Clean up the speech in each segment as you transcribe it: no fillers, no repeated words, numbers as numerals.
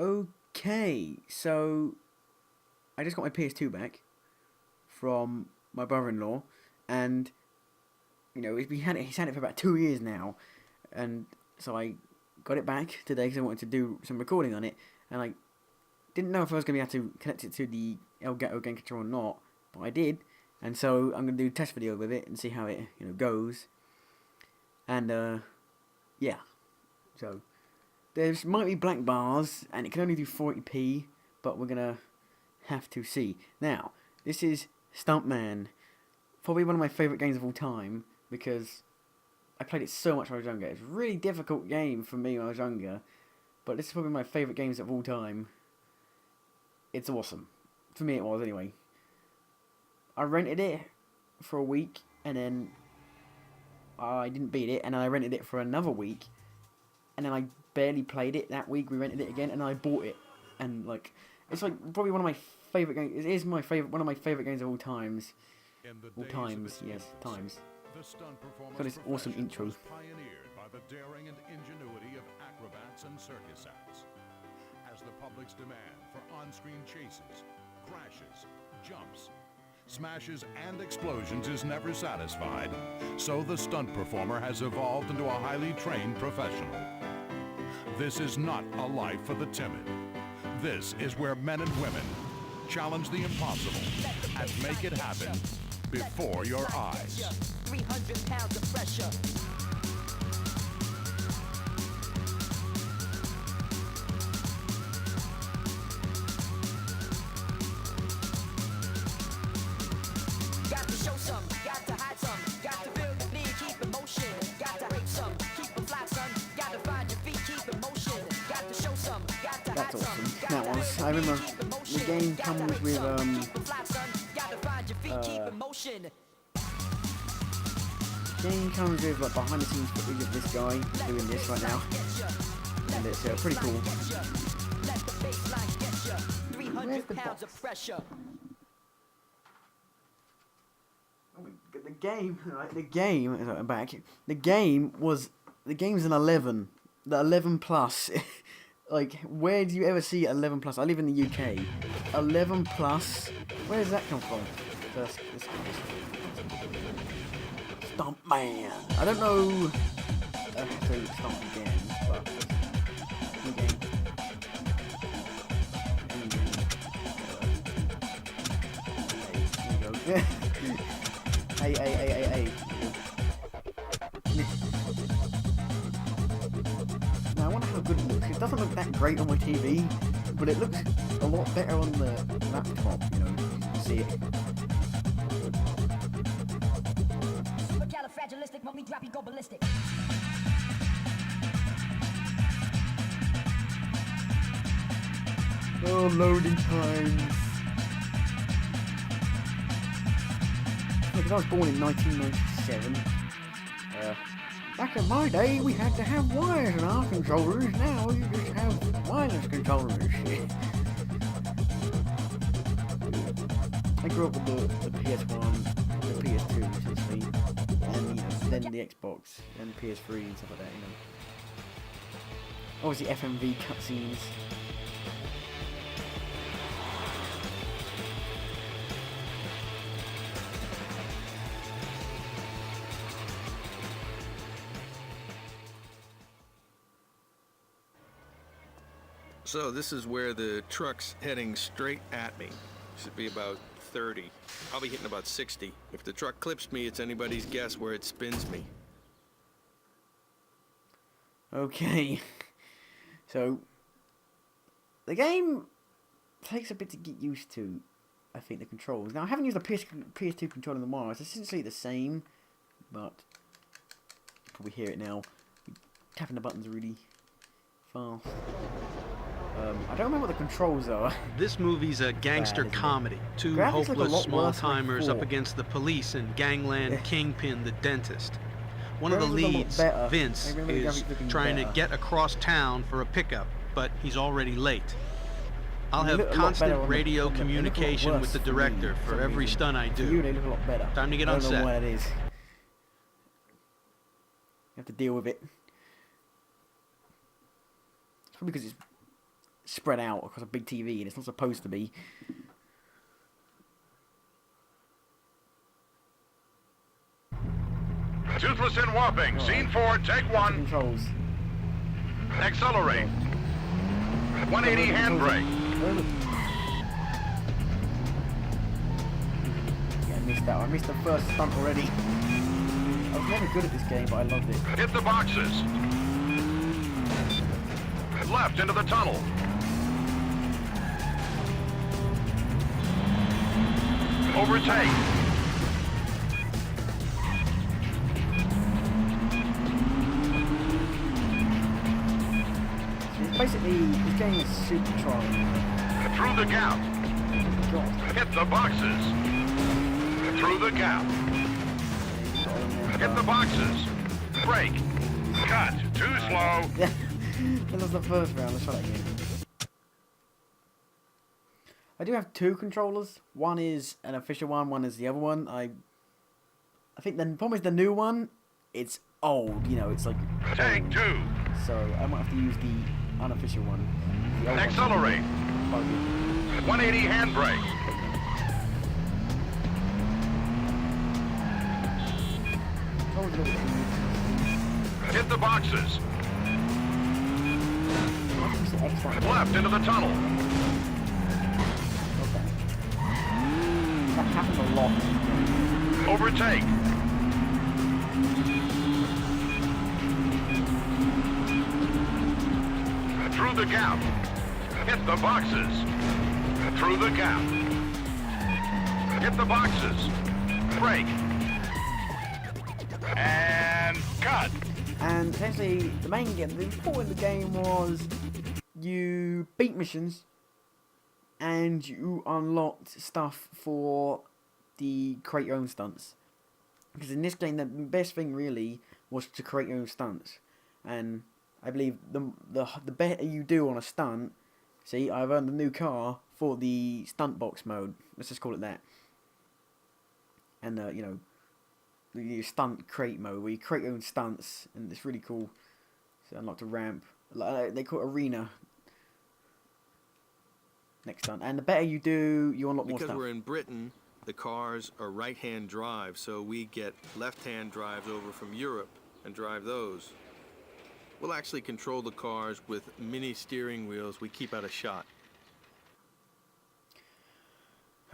Okay, so I just got my PS2 back from my brother-in-law, and he's had it for about 2 years now, and so I got it back today because I wanted to do some recording on it, and I didn't know if I was going to be able to connect it to the Elgato Game Capture or not, but I did, and so I'm going to do a test video with it and see how it goes, and yeah, so there might be black bars, and it can only do 40p, but we're going to have to see. Now, this is Stuntman, probably one of my favourite games of all time, because I played it so much when I was younger. It's a really difficult game for me when I was younger, but this is probably my favourite games of all time. It's awesome. For me it was, anyway. I rented it for a week, and then I didn't beat it, and then I rented it for another week, and then I barely played it that week. We rented it again, and I bought it, and it's probably one of my favourite games. It is my favourite, one of my favourite games of all times. All times, yes, times. Got this awesome intro. Pioneered by the daring and ingenuity of acrobats and circus acts. As the public's demand for on-screen chases, crashes, jumps, smashes, and explosions is never satisfied, so the stunt performer has evolved into a highly trained professional. This is not a life for the timid. This is where men and women challenge the impossible and make it happen before your eyes. 300 pounds of pressure. Got to show some, got to hide some, got to feel the need, keep in motion. Got to hate some, keep them fly, son. Got to find your feet, keep in motion. Got to show some, got to hide That's some. awesome. That was. I remember the game comes with game comes with behind the scenes footage of this guy doing this right now, and it's pretty cool. Where's the box? The game, right? The game. I'm back. The game's an 11. The 11 plus. Where do you ever see 11 plus? I live in the UK. 11 plus. Where does that come from? Stuntman. I don't know. I have to start again, but new game. There you go. Hey. Now I wonder how good it looks. It doesn't look that great on my TV, but it looks a lot better on the laptop. See it. Supercalifragilistic, when we drop, you go ballistic. Oh, loading times. Because I was born in 1997. Back in my day, we had to have wires in our controllers. Now you just have wireless controllers. I grew up with the PS1, the PS2 essentially, and then the Xbox and the PS3 and stuff like that. Obviously FMV cutscenes. So this is where the truck's heading straight at me. Should be about 30. I'll be hitting about 60. If the truck clips me, it's anybody's guess where it spins me. Okay. So, the game takes a bit to get used to, I think, the controls. Now, I haven't used a PS2 controller in a while. It's essentially the same, but you probably hear it now. Tapping the buttons really fast. I don't remember what the controls are. This movie's a gangster comedy. Two Graphics look a hopeless lot worse than small-timers up before. against the police and gangland Kingpin the dentist. One of the Graphics look a lot leads, better. Vince, I remember the is graphics looking trying to better. get across town for a pickup, but he's already late. I'll They have look a lot better constant on the- radio on the- they look a lot communication with worse the for me director for for some every reason. stunt I For you, do. they look a lot better. Time to get I on don't know set. why that is. You have to deal with it. It's probably because it's spread out across a big TV, and it's not supposed to be. Toothless and Whopping. Scene 4, take 1. Controls. Accelerate. 180 handbrake. Yeah, I missed that one. I missed the first stunt already. I was never good at this game, but I loved it. Hit the boxes. Left into the tunnel. Overtake. Basically, this game is super trying. Through the gap. God. Hit the boxes. Through the gap. Hit the boxes. Brake. Cut. Too slow. Yeah, that was the first round. Let's try that again. I do have two controllers. One is an official one is the other one. I think the problem is the new one, it's old, you know, it's like Take old. 2. So I might have to use the unofficial one. The old Accelerate. one. 180 handbrake. Controls a little bit. Hit the boxes. I think it's the X one. Left into the tunnel. Okay. That happens a lot. Overtake. Through the gap. Hit the boxes. Through the gap. Hit the boxes. Brake. And cut. And essentially, the main game, the important of the game was you beat missions and you unlocked stuff for the create your own stunts. Because in this game, the best thing really was to create your own stunts. And I believe the better you do on a stunt, see, I've earned a new car for the stunt box mode. Let's just call it that. And you know, the stunt crate mode where you create your own stunts, and it's really cool. So unlocked a ramp. They call it arena. Next stunt, and the better you do, you unlock more Because stuff. we're in Britain, the cars are right-hand drive, so we get left-hand drives over from Europe and drive those. We'll actually control the cars with mini steering wheels we keep out of shot.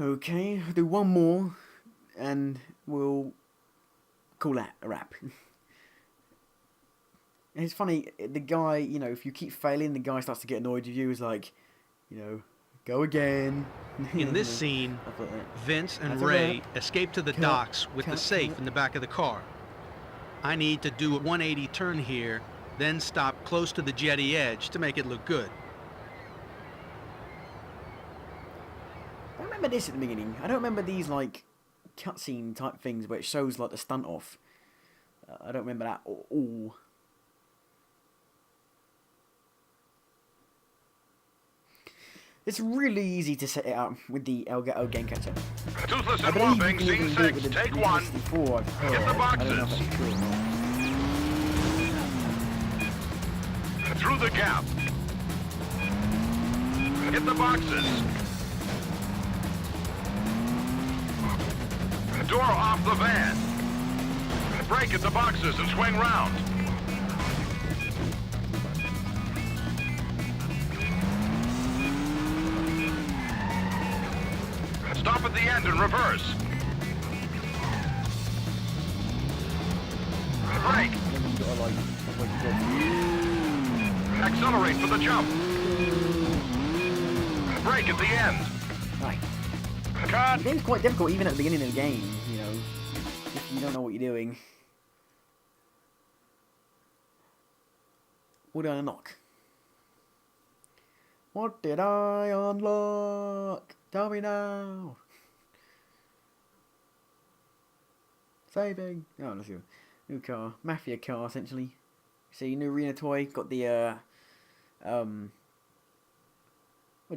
Okay, I'll do one more, and we'll call that a wrap. And it's funny, the guy, you know, if you keep failing, the guy starts to get annoyed with you. He's like, you know, go again. In this scene, Stuff like that. Vince and That's a Ray wrap. escape to the Cut, docks with the cut, safe cut. in the back of the car. I need to do a 180 turn here, then stop close to the jetty edge to make it look good. I don't remember this at the beginning. I don't remember these like cutscene type things where it shows like the stunt off. I don't remember that at all. It's really easy to set it up with the Elgato Game Capture. Toothless I and believe Whopping. you can Scene even do it 6, with the take 1. PS2, I've heard. Hit the I don't know if boxes. that's true or not. Through the gap. Hit the boxes. Door off the van. Brake at the boxes and swing round. Stop at the end and reverse. Brake. Then you gotta like go. Accelerate for the jump. Brake at the end. Right. Cut. The game's quite difficult even at the beginning of the game, you know, if you don't know what you're doing. What did I unlock? What did I unlock? Tell me now. Saving. Oh, let's go. New car. Mafia car, essentially. See, new arena toy. Got the, what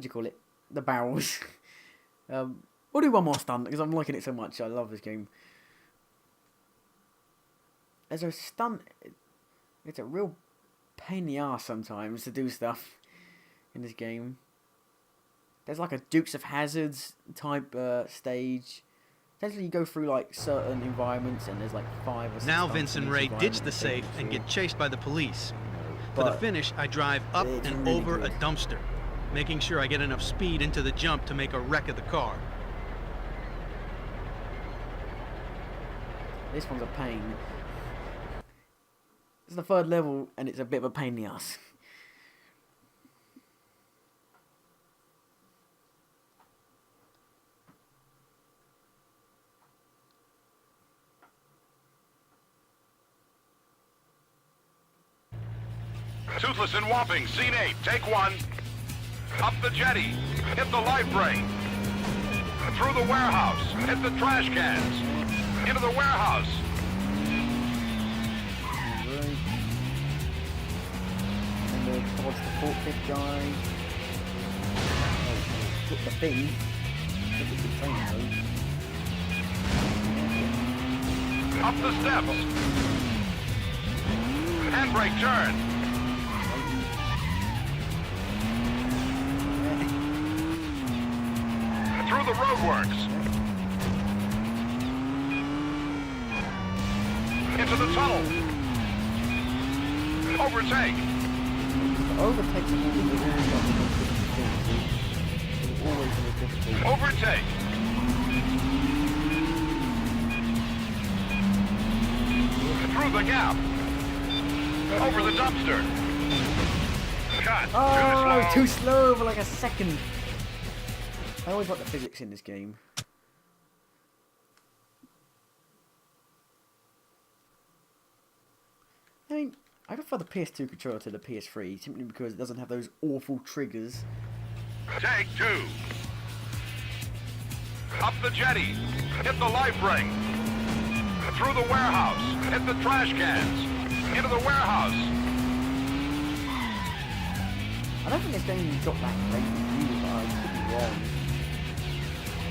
do you call it? The barrels. We'll do one more stunt, because I'm liking it so much. I love this game. As a stunt, it's a real pain in the arse sometimes to do stuff. in this game. There's like a Dukes of Hazzards type stage. Essentially, you go through like certain environments, and there's like 5 or 6. Now stunts Vince in and each Ray ditch environment the to take safe you and through. get chased by the police. You know, For the but finish, I drive up it's and really over good. a dumpster, making sure I get enough speed into the jump to make a wreck of the car. This one's a pain. It's the 3rd level, and it's a bit of a pain in the ass. Toothless and Whopping, scene 8, take 1. Up the jetty, hit the life ring. Through the warehouse, hit the trash cans. Into the warehouse. Right. And towards the forklift guy. Oh, hit the thing. Hit the train though. Up the steps. Handbrake turn. Through the roadworks. Into the tunnel. Overtake. Overtakes are always a difficult. Overtake. Through the gap. Over the dumpster. Cut. Oh, Too too slow. slow for like a second. I always like the physics in this game. I mean, I prefer the PS2 controller to the PS3 simply because it doesn't have those awful triggers. Take 2. Up the jetty. Hit the life ring. Through the warehouse. Hit the trash cans. Into the warehouse. I don't think this game got that great reviews, but I could be wrong.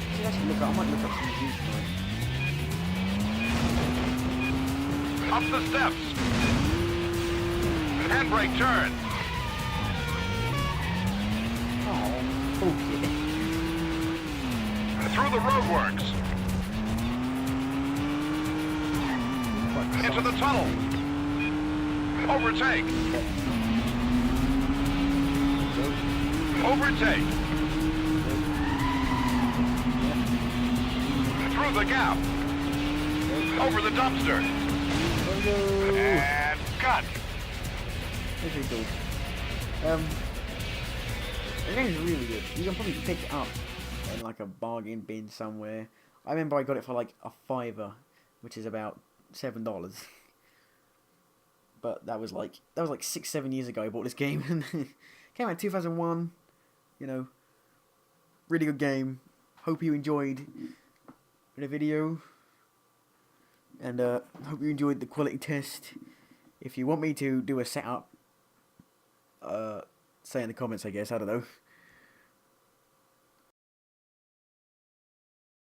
I should actually look up, I might look up some reviews tonight. Up the steps. Handbrake turn. Oh, okay. Through the roadworks. Into the tunnel. Overtake. Overtake. Through the gap. Over the dumpster. And cut. That's pretty cool. The game's really good. You can probably pick it up in like a bargain bin somewhere. I remember I got it for like a $5, which is about $7. But that was like 6-7 years ago I bought this game. Came out in 2001. You know, really good game. Hope you enjoyed the video. And hope you enjoyed the quality test. If you want me to do a setup, say in the comments, I guess. I don't know.